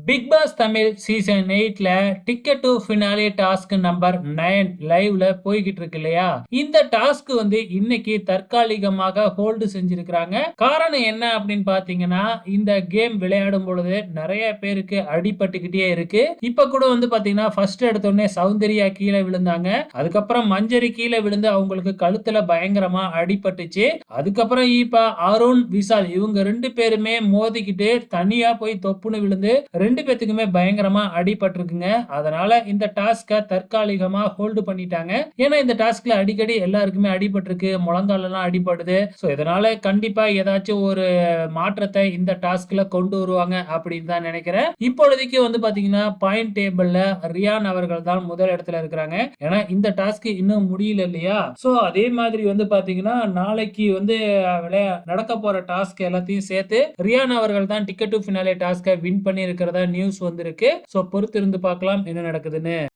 Big Boss Tamil season 8ல ticket to finale task number 9 லைவ்ல போய்கிட்டு இருக்கு இல்லையா? இந்த டாஸ்க் இன்னைக்கு தற்காலிகமாக ஹோல்டு செஞ்சிருக்கிறாங்க. காரணம் என்ன அப்படின்னு பாத்தீங்கன்னா, இந்த கேம் விளையாடும் பொழுது நிறைய பேருக்கு அடிபட்டுக்கிட்டே இருக்கு. இப்ப கூட பாத்தீங்கன்னா ஃபர்ஸ்ட் எடுத்தோடனே சௌந்தர்யா கீழே விழுந்தாங்க. அதுக்கப்புறம் மஞ்சரி கீழே விழுந்து அவங்களுக்கு கழுத்துல பயங்கரமா அடிபட்டுச்சு. அதுக்கப்புறம் இப்ப அருண், விஷால் இவங்க 2 பேருமே மோதிக்கிட்டு தனியா போய் தொப்புன்னு விழுந்து 2 பேத்துக்குமே பயங்கரமா அடிபட்டிருக்குங்க. அதனால இந்த டாஸ்க்க தற்காலிகமா ஹோல்டு பண்ணிட்டாங்க. ஏன்னா இந்த டாஸ்க்ல அடிக்கடி எல்லாருக்குமே அடிபட்டிருக்கு. முழங்கால் எல்லாம் அடிபடுது. சோ இதனால கண்டிப்பா ஏதாச்சும் ஒரு மாற்றத்தை இந்த டாஸ்க்ல கொண்டு வருவாங்க அப்படின்னு தான் நினைக்கிறேன். இப்பொழுதைக்கு பாத்தீங்கன்னா பாயிண்ட் டேபிள்ல ரியான் அவர்கள் தான் முதல் இடத்துல இருக்கிறாங்க. ஏன்னா இந்த டாஸ்க் இன்னும் முடியல இல்லையா? சோ அதே மாதிரி பாத்தீங்கன்னா நாளைக்கு நடக்க போற டாஸ்க் எல்லாத்தையும் சேர்த்து ரியான் அவர்கள் தான் டிக்கெட் டு ஃபினாலே டாஸ்க வின் பண்ணி இருக்கிறதா நியூஸ் வந்திருக்கு. சோ பொறுத்திருந்து பார்க்கலாம் என்ன நடக்குதுன்னு.